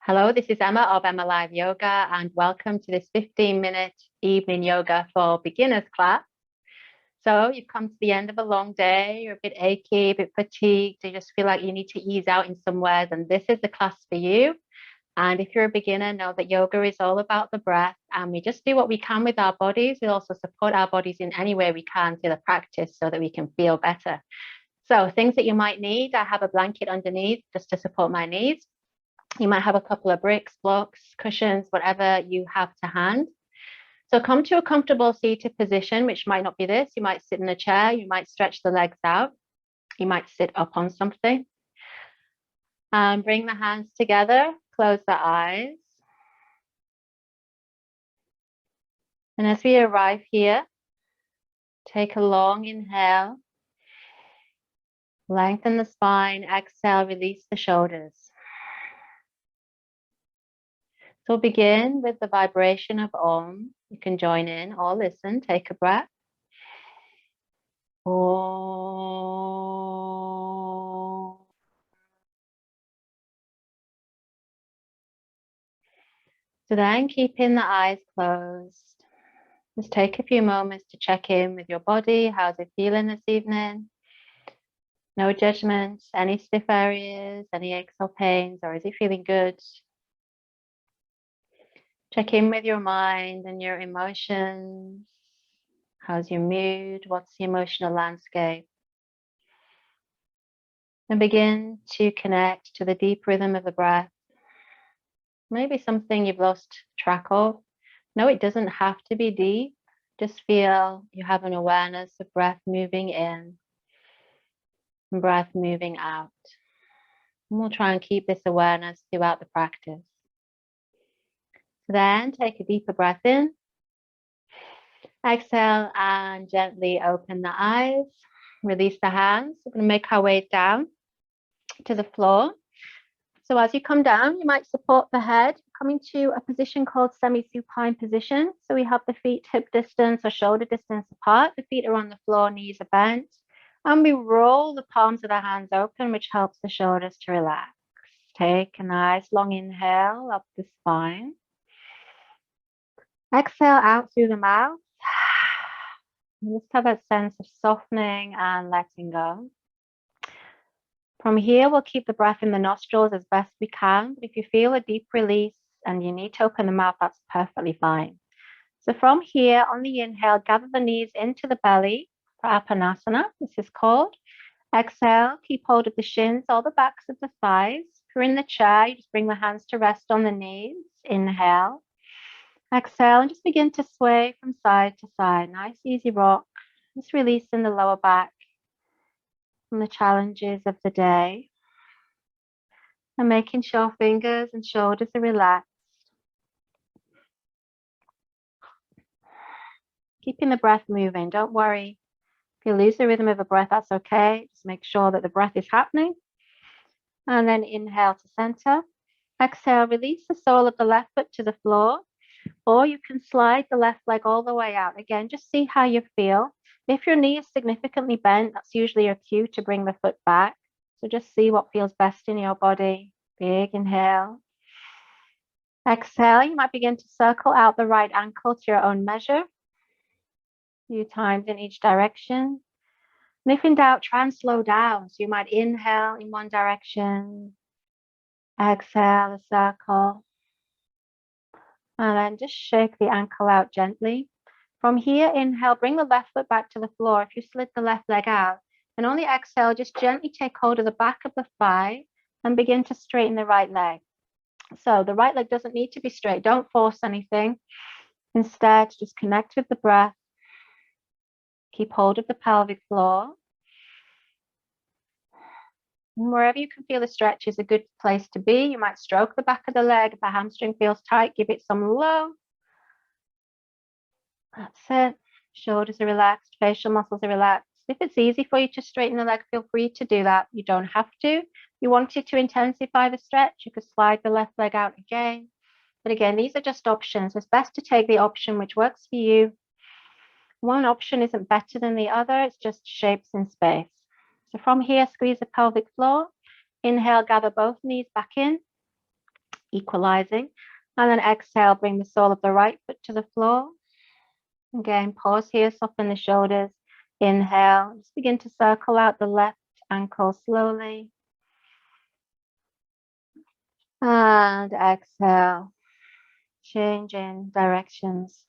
Hello, this is Emma of EmmaLiveYoga, and welcome to this 15-minute evening yoga for beginners class. So you've come to the end of a long day, you're a bit achy, a bit fatigued, you just feel like you need to ease out in some ways, and this is the class for you. And if you're a beginner, know that yoga is all about the breath, and we just do what we can with our bodies. We also support our bodies in any way we can through the practice so that we can feel better. So things that you might need, I have a blanket underneath just to support my knees. You might have a couple of bricks, blocks, cushions, whatever you have to hand. So come to a comfortable seated position, which might not be this. You might sit in a chair, you might stretch the legs out, you might sit up on something. And bring the hands together, close the eyes. And as we arrive here, take a long inhale, lengthen the spine, exhale, release the shoulders. So we'll begin with the vibration of Om. You can join in or listen, take a breath. Om. So then keeping the eyes closed. Just take a few moments to check in with your body. How's it feeling this evening? No judgments, any stiff areas, any aches or pains, or is it feeling good? Check in with your mind and your emotions. How's your mood? What's the emotional landscape? And begin to connect to the deep rhythm of the breath. Maybe something you've lost track of. No, it doesn't have to be deep. Just feel you have an awareness of breath moving in and breath moving out. And we'll try and keep this awareness throughout the practice. Then take a deeper breath in. Exhale and gently open the eyes. Release the hands. We're going to make our way down to the floor. So as you come down, you might support the head, coming to a position called semi-supine position. So we have the feet hip distance or shoulder distance apart. The feet are on the floor, knees are bent. And we roll the palms of the hands open, which helps the shoulders to relax. Take a nice long inhale up the spine. Exhale out through the mouth. Just have that sense of softening and letting go. From here, we'll keep the breath in the nostrils as best we can. But if you feel a deep release and you need to open the mouth, that's perfectly fine. So from here, on the inhale, gather the knees into the belly for Apanasana, this is called. Exhale, keep hold of the shins or the backs of the thighs. If you're in the chair, you just bring the hands to rest on the knees. Inhale. Exhale and just begin to sway from side to side. Nice, easy rock. Just releasing the lower back from the challenges of the day. And making sure fingers and shoulders are relaxed. Keeping the breath moving. Don't worry. If you lose the rhythm of the breath, that's okay. Just make sure that the breath is happening. And then inhale to center. Exhale, release the sole of the left foot to the floor. Or you can slide the left leg all the way out. Again, just see how you feel. If your knee is significantly bent, that's usually a cue to bring the foot back. So just see what feels best in your body. Big inhale. Exhale, you might begin to circle out the right ankle to your own measure. A few times in each direction. And if in doubt, try and slow down. So you might inhale in one direction. Exhale, a circle. And then just shake the ankle out gently. From here, inhale, bring the left foot back to the floor. If you slid the left leg out, and on the exhale, just gently take hold of the back of the thigh and begin to straighten the right leg. So the right leg doesn't need to be straight. Don't force anything. Instead, just connect with the breath. Keep hold of the pelvic floor. And wherever you can feel a stretch is a good place to be. You might stroke the back of the leg. If the hamstring feels tight, give it some love. That's it. Shoulders are relaxed, facial muscles are relaxed. If it's easy for you to straighten the leg, feel free to do that. You don't have to. If you wanted to intensify the stretch, you could slide the left leg out again. But again, these are just options. It's best to take the option which works for you. One option isn't better than the other. It's just shapes in space. So from here, squeeze the pelvic floor. Inhale, gather both knees back in. equalizing. And then exhale, bring the sole of the right foot to the floor. Again, pause here, soften the shoulders. Inhale, just begin to circle out the left ankle slowly. And exhale, changing directions.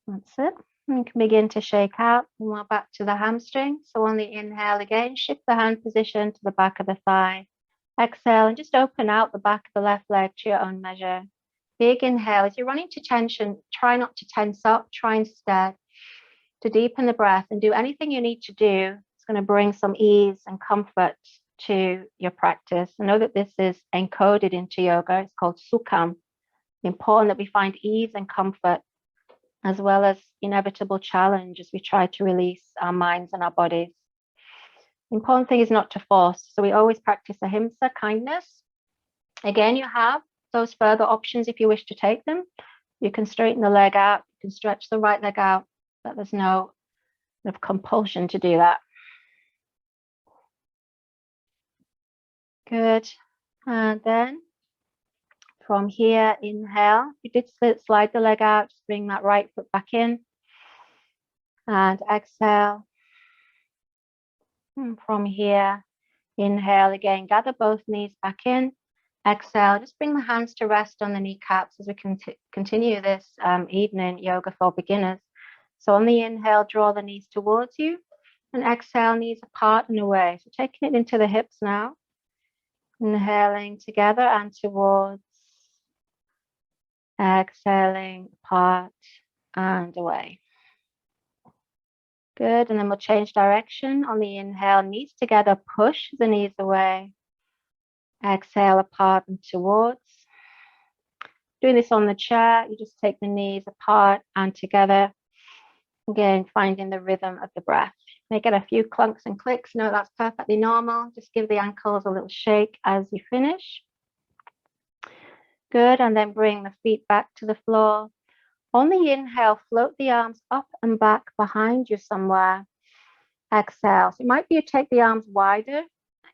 That's it. And you can begin to shake out and walk back to the hamstring. So on the inhale again, shift the hand position to the back of the thigh. Exhale and just open out the back of the left leg to your own measure. Big inhale. As you're running to tension, try not to tense up. Try instead to deepen the breath and do anything you need to do. It's going to bring some ease and comfort to your practice. I know that this is encoded into yoga. It's called sukham. Important that we find ease and comfort as well as inevitable challenge as we try to release our minds and our bodies. The important thing is not to force. So we always practice ahimsa, kindness. Again, you have those further options if you wish to take them. You can straighten the leg out, you can stretch the right leg out, but there's no compulsion to do that. Good. And then from here, inhale. You did slide the leg out, just bring that right foot back in. And exhale. And from here, inhale again, gather both knees back in. Exhale, just bring the hands to rest on the kneecaps as we continue this evening yoga for beginners. So on the inhale, draw the knees towards you. And exhale, knees apart and away. So taking it into the hips now. Inhaling together and towards. Exhaling apart and away. Good, and then we'll change direction. On the inhale, knees together, push the knees away. Exhale, apart and towards. Doing this on the chair, you just take the knees apart and together. Again, finding the rhythm of the breath. You may get a few clunks and clicks. No, that's perfectly normal. Just give the ankles a little shake as you finish. Good, and then bring the feet back to the floor. On the inhale, float the arms up and back behind you somewhere. Exhale. So it might be you take the arms wider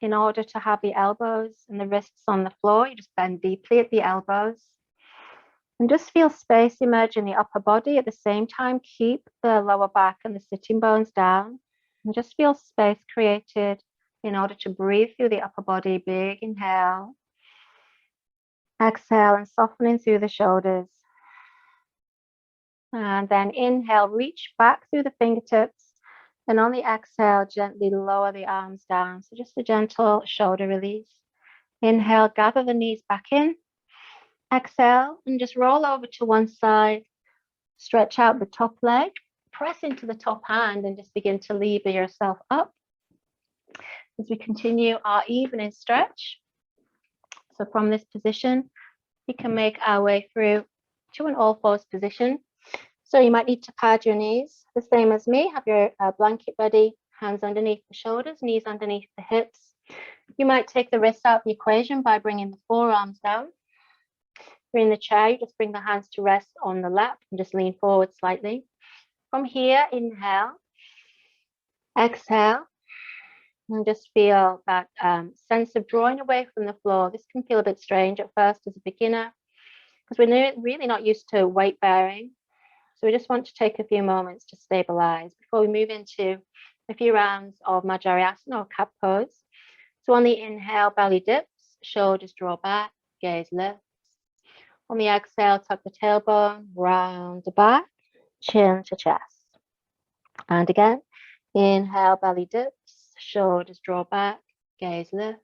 in order to have the elbows and the wrists on the floor. You just bend deeply at the elbows. And just feel space emerge in the upper body. At the same time, keep the lower back and the sitting bones down. And just feel space created in order to breathe through the upper body. Big inhale. Exhale and softening through the shoulders. And then inhale, reach back through the fingertips. And on the exhale, gently lower the arms down. So just a gentle shoulder release. Inhale, gather the knees back in. Exhale, and just roll over to one side. Stretch out the top leg. Press into the top hand and just begin to lever yourself up. As we continue our evening stretch. So from this position, we can make our way through to an all-fours position. So you might need to pad your knees, the same as me. Have your blanket ready, hands underneath the shoulders, knees underneath the hips. You might take the wrists out of the equation by bringing the forearms down. If you're in the chair, you just bring the hands to rest on the lap and just lean forward slightly. From here, inhale, exhale, and just feel that sense of drawing away from the floor. This can feel a bit strange at first as a beginner because we're really not used to weight bearing. So we just want to take a few moments to stabilize before we move into a few rounds of Majariasana or cat pose. So on the inhale, belly dips, shoulders draw back, gaze lifts. On the exhale, tuck the tailbone, round the back, chin to chest. And again, inhale, belly dips, shoulders draw back, gaze lifts.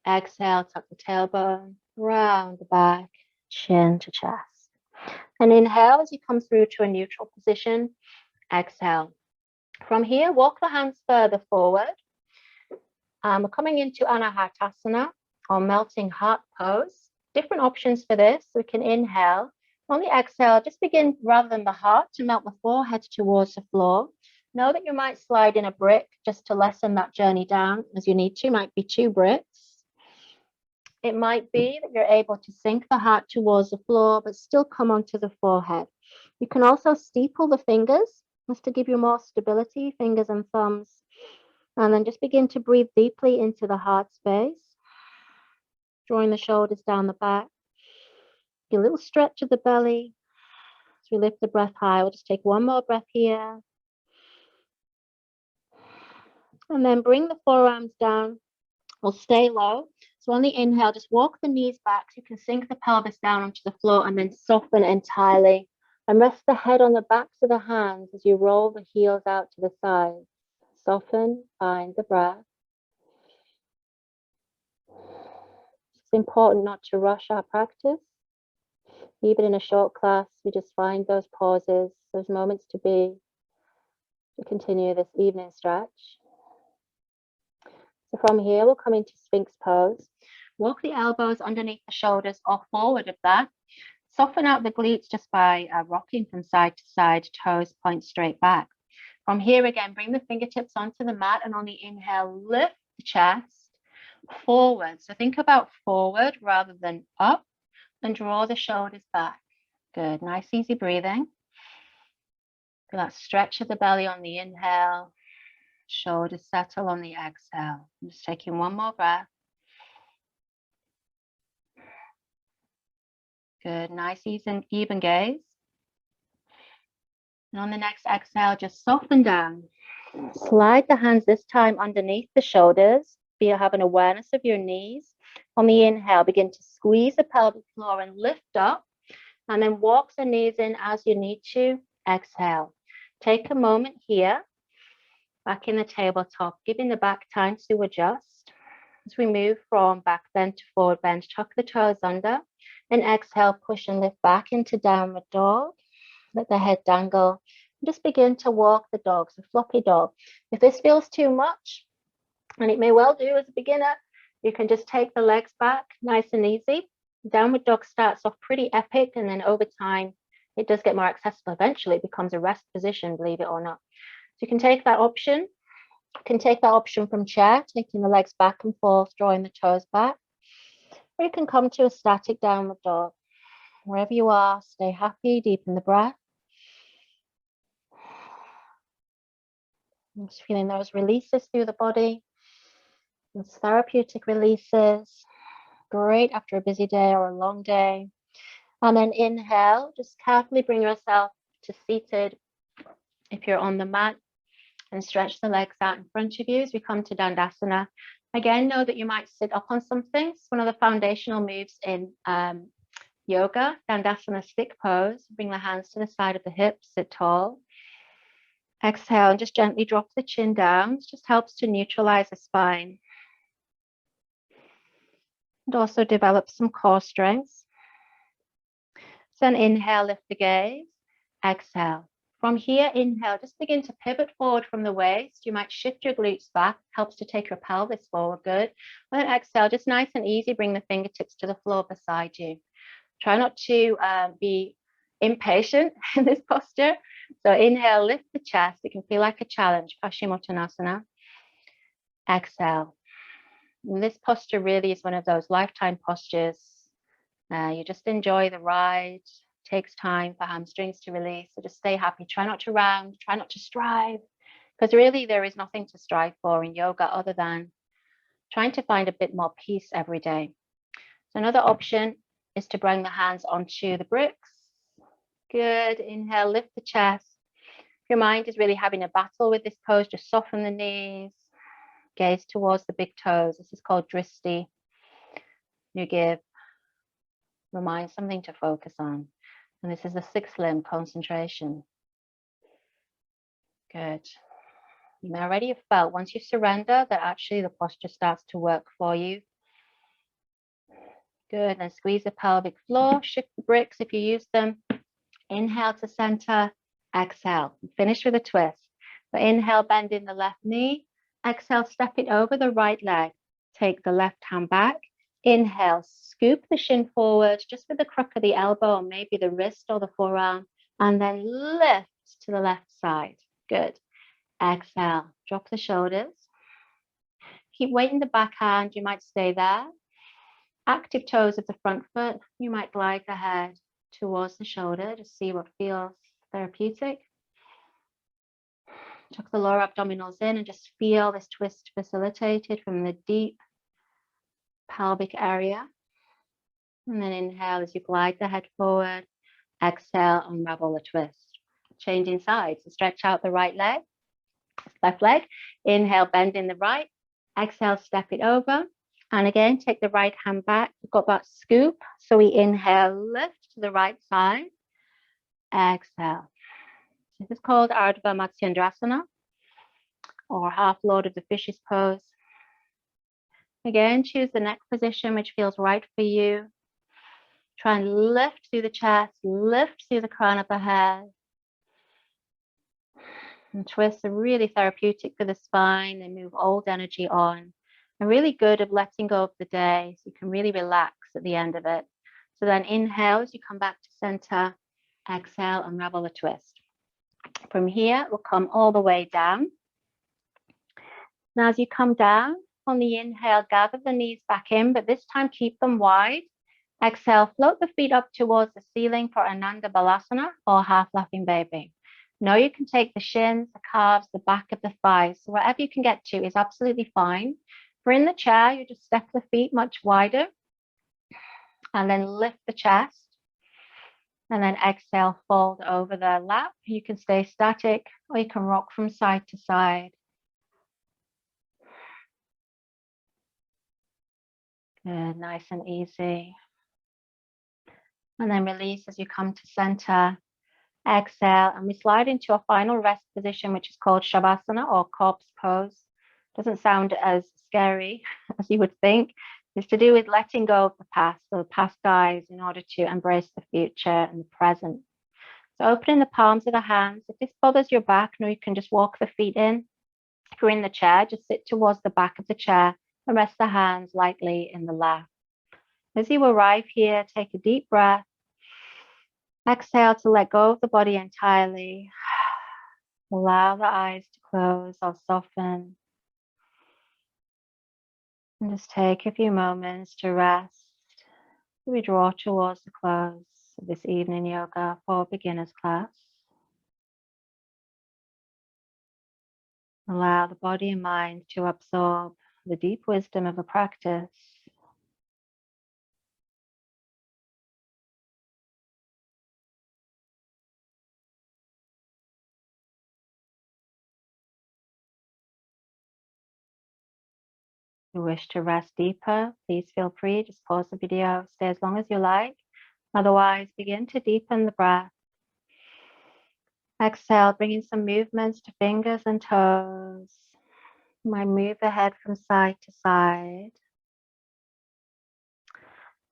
Exhale, tuck the tailbone, round the back, chin to chest. And inhale as you come through to a neutral position. Exhale. From here, walk the hands further forward. We're coming into Anahartasana or melting heart pose. Different options for this. We can inhale. On the exhale, just begin rather than the heart to melt the forehead towards the floor. Know that you might slide in a brick just to lessen that journey down as you need to. Might be 2 bricks. It might be that you're able to sink the heart towards the floor, but still come onto the forehead. You can also steeple the fingers, just to give you more stability, fingers and thumbs. And then just begin to breathe deeply into the heart space. drawing the shoulders down the back. A little stretch of the belly as we lift the breath high. We'll just take one more breath here. And then bring the forearms down. We'll stay low. So on the inhale, just walk the knees back so you can sink the pelvis down onto the floor and then soften entirely. And rest the head on the backs of the hands as you roll the heels out to the sides. Soften, find the breath. It's important not to rush our practice. Even in a short class, we just find those pauses, those moments to be, to continue this evening stretch. So from here, we'll come into Sphinx pose. Walk the elbows underneath the shoulders or forward of that. Soften out the glutes just by rocking from side to side, toes point straight back. From here again, bring the fingertips onto the mat, and on the inhale, lift the chest forward. So think about forward rather than up, and draw the shoulders back. Good, nice easy breathing. Feel that stretch of the belly on the inhale. Shoulders settle on the exhale. I'm just taking one more breath. Good, nice even gaze. And on the next exhale, just soften down. Slide the hands this time underneath the shoulders. You have an awareness of your knees. On the inhale, begin to squeeze the pelvic floor and lift up. And then walk the knees in as you need to. Exhale. Take a moment here. Back in the tabletop, giving the back time to adjust. As we move from back bend to forward bend, tuck the toes under. And exhale, push and lift back into downward dog. Let the head dangle. And just begin to walk the dog, so floppy dog. If this feels too much, and it may well do as a beginner, you can just take the legs back, nice and easy. Downward dog starts off pretty epic, and then over time, it does get more accessible. Eventually, it becomes a rest position, believe it or not. So you can take that option. You can take that option from chair, taking the legs back and forth, drawing the toes back. Or you can come to a static downward dog. Wherever you are, stay happy, deepen the breath. Just feeling those releases through the body. Those therapeutic releases. Great after a busy day or a long day. And then inhale, just carefully bring yourself to seated if you're on the mat, and stretch the legs out in front of you as we come to Dandasana. Again, know that you might sit up on something. It's one of the foundational moves in yoga, Dandasana stick pose. Bring the hands to the side of the hips, sit tall. Exhale and just gently drop the chin down. It just helps to neutralize the spine. And also develop some core strength. So then inhale, lift the gaze. Exhale. From here, inhale, just begin to pivot forward from the waist. You might shift your glutes back, helps to take your pelvis forward, good. And then exhale, just nice and easy, bring the fingertips to the floor beside you. Try not to be impatient in this posture. So inhale, lift the chest. It can feel like a challenge, Paschimottanasana. Exhale. And this posture really is one of those lifetime postures. You just enjoy the ride. Takes time for hamstrings to release, so just stay happy. Try not to round, try not to strive, because really there is nothing to strive for in yoga other than trying to find a bit more peace every day. So another option is to bring the hands onto the bricks. Good. Inhale, lift the chest. If your mind is really having a battle with this pose, just soften the knees, gaze towards the big toes. This is called dristi. You give your mind something to focus on. And this is the sixth limb, concentration. Good. You may already have felt once you surrender that actually the posture starts to work for you. Good. Then squeeze the pelvic floor, shift the bricks if you use them. Inhale to center, exhale. Finish with a twist. So inhale, bend in the left knee. Exhale, step it over the right leg. Take the left hand back. Inhale, scoop the shin forward, just with the crook of the elbow or maybe the wrist or the forearm, and then lift to the left side. Good. Exhale, drop the shoulders. Keep weight in the back hand. You might stay there. Active toes of the front foot. You might glide the head towards the shoulder to see what feels therapeutic. Tuck the lower abdominals in and just feel this twist facilitated from the deep pelvic area. And then inhale as you glide the head forward. Exhale, unravel the twist. Changing sides. So stretch out the right leg, left leg. Inhale, bend in the right. Exhale, step it over. And again, take the right hand back. We've got that scoop. So we inhale, lift to the right side. Exhale. This is called Ardha Matsyendrasana, or half Lord of the Fishes pose. Again, choose the neck position which feels right for you. Try and lift through the chest, lift through the crown of the head. And twists are really therapeutic for the spine. They move old energy on. And really good at letting go of the day, so you can really relax at the end of it. So then inhale as you come back to center. Exhale, unravel the twist. From here, we'll come all the way down. Now, as you come down, on the inhale, gather the knees back in, but this time keep them wide. Exhale, float the feet up towards the ceiling for Ananda Balasana, or half laughing baby. Now you can take the shins, the calves, the back of the thighs. So whatever you can get to is absolutely fine. If you're in the chair, you just step the feet much wider and then lift the chest. And then exhale, fold over the lap. You can stay static or you can rock from side to side. Good, nice and easy. And then release as you come to center. Exhale, and we slide into a final rest position, which is called Shavasana, or corpse pose. Doesn't sound as scary as you would think. It's to do with letting go of the past, so the past dies in order to embrace the future and the present. So opening the palms of the hands. If this bothers your back, no, you can just walk the feet in. If you're in the chair, just sit towards the back of the chair and rest the hands lightly in the lap. As you arrive here, take a deep breath. Exhale to let go of the body entirely. Allow the eyes to close or soften. And just take a few moments to rest. We draw towards the close of this evening yoga for beginners class. Allow the body and mind to absorb the deep wisdom of a practice. If you wish to rest deeper, please feel free. Just pause the video, stay as long as you like. Otherwise, begin to deepen the breath. Exhale, bringing some movements to fingers and toes. You might move the head from side to side.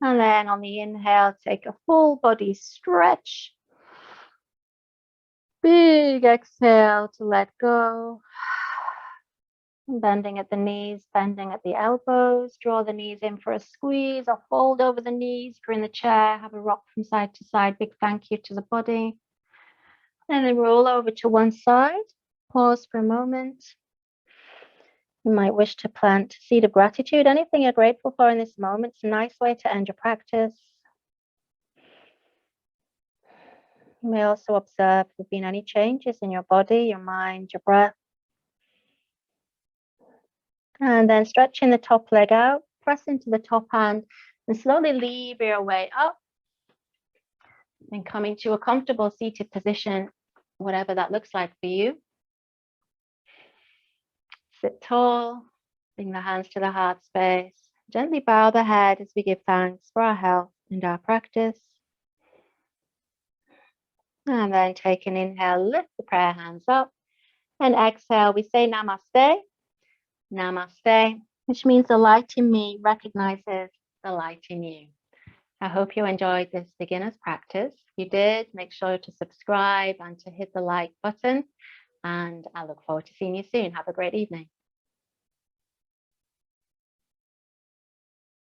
And then on the inhale, take a full body stretch. Big exhale to let go. Bending at the knees, bending at the elbows. Draw the knees in for a squeeze or fold over the knees. If you're in the chair, have a rock from side to side. Big thank you to the body. And then roll over to one side. Pause for a moment. You might wish to plant a seed of gratitude. Anything you're grateful for in this moment. It's a nice way to end your practice. You may also observe if there have been any changes in your body, your mind, your breath. And then stretching the top leg out, press into the top hand, and slowly lever your way up. And coming to a comfortable seated position, whatever that looks like for you. Sit tall, bring the hands to the heart space. Gently bow the head as we give thanks for our health and our practice. And then take an inhale, lift the prayer hands up. And exhale, we say namaste. Namaste, which means the light in me recognizes the light in you. I hope you enjoyed this beginner's practice. If you did, make sure to subscribe and to hit the like button. And I look forward to seeing you soon. Have a great evening.